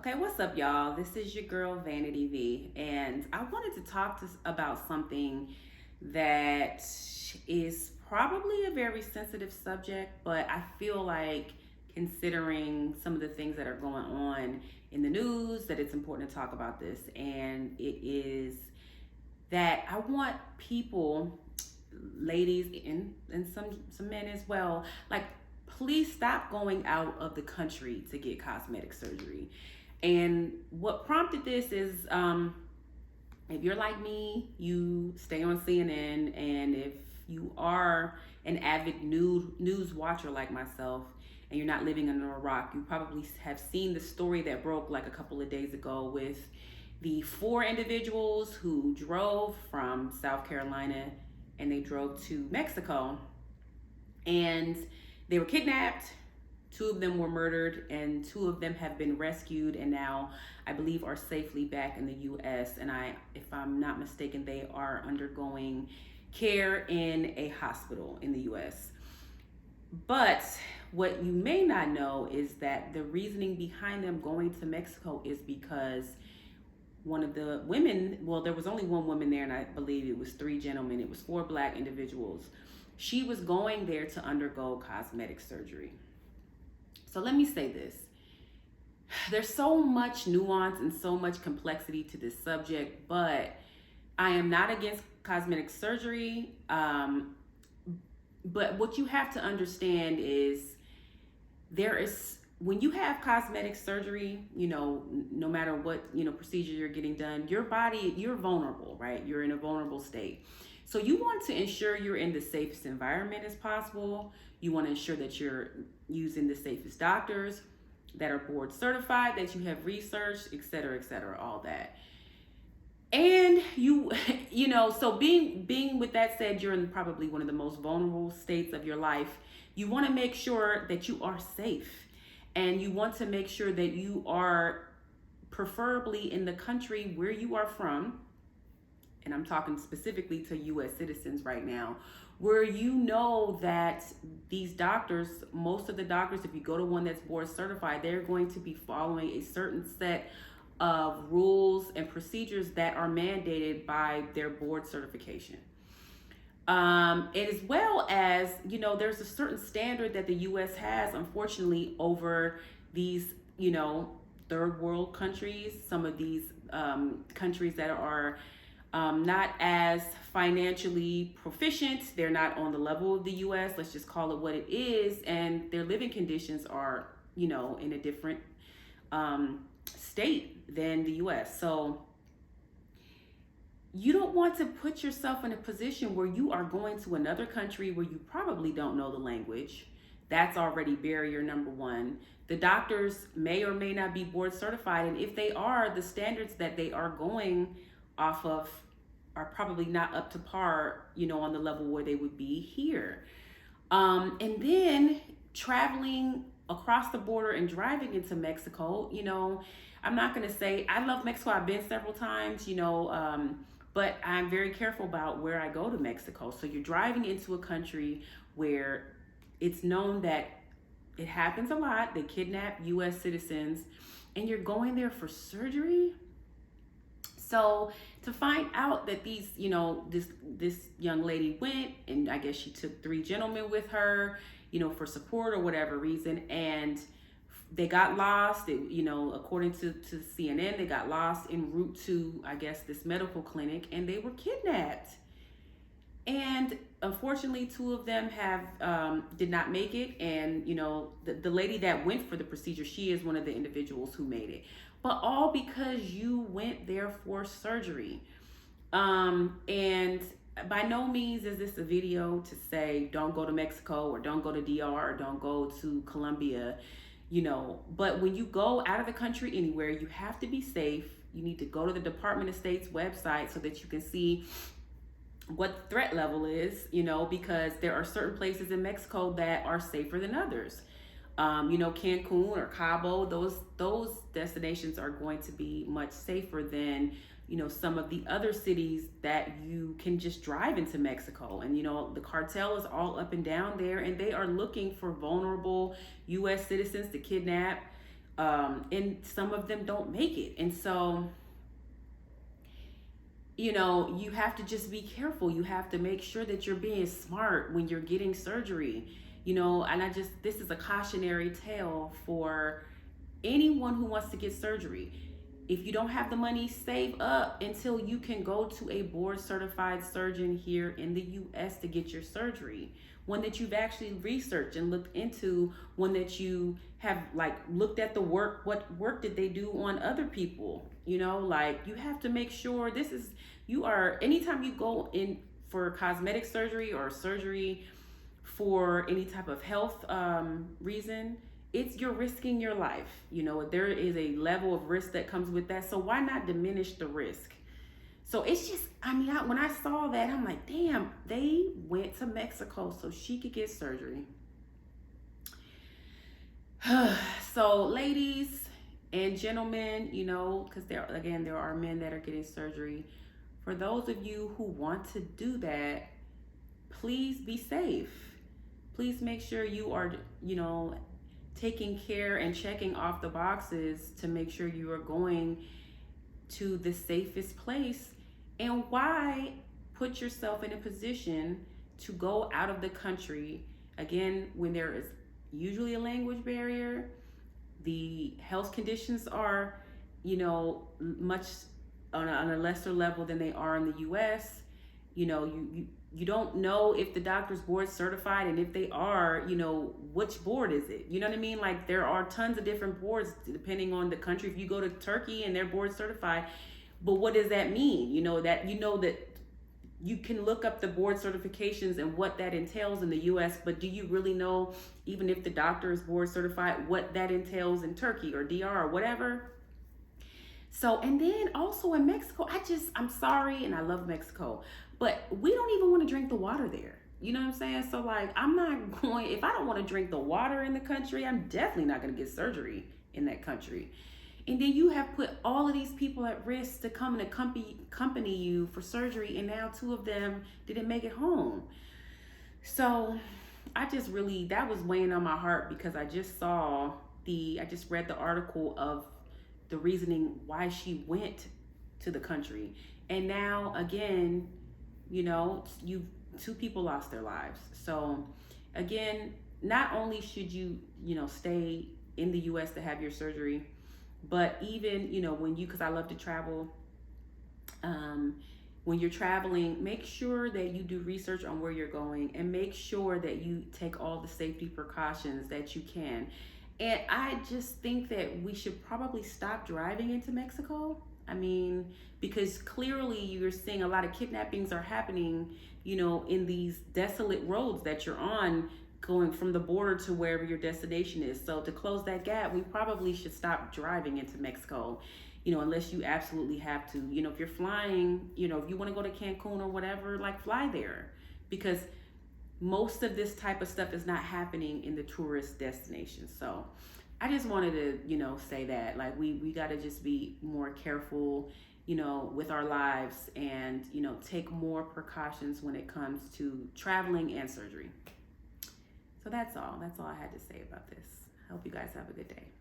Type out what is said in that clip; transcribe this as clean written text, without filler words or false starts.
Okay, what's up, y'all? This is your girl Vanity V, and I wanted to talk about something that is probably a very sensitive subject, but I feel like considering some of the things that are going on in the news, that it's important to talk about this. And it is that I want people, ladies and some men as well, like please stop going out of the country to get cosmetic surgery. And what prompted this is if you're like me, you stay on CNN, and if you are an avid news watcher like myself, and you're not living under a rock, you probably have seen the story that broke like a couple of days ago with the four individuals who drove from South Carolina and they drove to Mexico, and they were kidnapped. Two of them were murdered, and two of them have been rescued, and now I believe are safely back in the U.S. And if I'm not mistaken, they are undergoing care in a hospital in the U.S. But what you may not know is that the reasoning behind them going to Mexico is because one of the women, well, there was only one woman there, and I believe it was three gentlemen. It was four black individuals. She was going there to undergo cosmetic surgery. So let me say this. There's so much nuance and so much complexity to this subject, but I am not against cosmetic surgery. But what you have to understand is when you have cosmetic surgery, no matter what, procedure you're getting done, your body, you're vulnerable, right? You're in a vulnerable state. So you want to ensure you're in the safest environment as possible. You want to ensure that you're using the safest doctors that are board certified, that you have researched, et cetera, all that. And so being with that said, you're in probably one of the most vulnerable states of your life. You want to make sure that you are safe, and you want to make sure that you are preferably in the country where you are from. And I'm talking specifically to U.S. citizens right now, where you know that these doctors, most of the doctors, if you go to one that's board certified, they're going to be following a certain set of rules and procedures that are mandated by their board certification. And as well as, there's a certain standard that the U.S. has, unfortunately, over these, third world countries, some of these countries that are not as financially proficient. They're not on the level of the U.S. Let's just call it what it is. And their living conditions are, in a different state than the U.S. So you don't want to put yourself in a position where you are going to another country where you probably don't know the language. That's already barrier number one. The doctors may or may not be board certified. And if they are, the standards that they are going off of are probably not up to par, on the level where they would be here. And then traveling across the border and driving into Mexico, I'm not going to say I love Mexico. I've been several times, but I'm very careful about where I go to Mexico. So you're driving into a country where it's known that it happens a lot. They kidnap U.S. citizens, and you're going there for surgery. So to find out that these, this young lady went, and I guess she took three gentlemen with her, for support or whatever reason, and they got lost. According to CNN, they got lost en route to, I guess, this medical clinic, and they were kidnapped. And unfortunately, two of them did not make it. And the lady that went for the procedure, she is one of the individuals who made it. But all because you went there for surgery. And by no means is this a video to say don't go to Mexico or don't go to DR or don't go to Colombia, But when you go out of the country anywhere, you have to be safe. You need to go to the Department of State's website so that you can see what the threat level is, because there are certain places in Mexico that are safer than others. Cancun or Cabo, those destinations are going to be much safer than, some of the other cities that you can just drive into Mexico. And, the cartel is all up and down there, and they are looking for vulnerable U.S. citizens to kidnap. And some of them don't make it. And so, you have to just be careful. You have to make sure that you're being smart when you're getting surgery. And this is a cautionary tale for anyone who wants to get surgery. If you don't have the money, save up until you can go to a board certified surgeon here in the US to get your surgery. One that you've actually researched and looked into, one that you have looked at what work did they do on other people. You have to make sure anytime you go in for cosmetic surgery or surgery for any type of health reason, you're risking your life. There is a level of risk that comes with that. So why not diminish the risk? So it's just, when I saw that, I'm like, damn, they went to Mexico so she could get surgery. So ladies and gentlemen, because there are men that are getting surgery. For those of you who want to do that, please be safe. Please make sure you are, taking care and checking off the boxes to make sure you are going to the safest place. And why put yourself in a position to go out of the country, again, when there is usually a language barrier, the health conditions are, much on a lesser level than they are in the US. You don't know if the doctor's board certified, and if they are, which board is it? You know what I mean? Like, there are tons of different boards depending on the country. If you go to Turkey and they're board certified, but what does that mean? That you can look up the board certifications and what that entails in the US, but do you really know, even if the doctor is board certified, what that entails in Turkey or DR or whatever? So, and then also in Mexico, I'm sorry, and I love Mexico, but we don't even want to drink the water there. You know what I'm saying? So I'm not going, if I don't want to drink the water in the country, I'm definitely not going to get surgery in that country. And then you have put all of these people at risk to come and accompany you for surgery, and now 2 of them didn't make it home. So that was weighing on my heart, because I just read the article of the reasoning why she went to the country. And now again, 2 people lost their lives. So again, not only should you, stay in the US to have your surgery, but even, because I love to travel, when you're traveling, make sure that you do research on where you're going, and make sure that you take all the safety precautions that you can. And I just think that we should probably stop driving into Mexico. Because clearly you're seeing a lot of kidnappings are happening, in these desolate roads that you're on, going from the border to wherever your destination is. So to close that gap, we probably should stop driving into Mexico, unless you absolutely have to. If you're flying, if you want to go to Cancun or whatever, fly there, because most of this type of stuff is not happening in the tourist destinations. So I just wanted to, say that, we got to just be more careful, with our lives, and, take more precautions when it comes to traveling and surgery. So that's all I had to say about this. I hope you guys have a good day.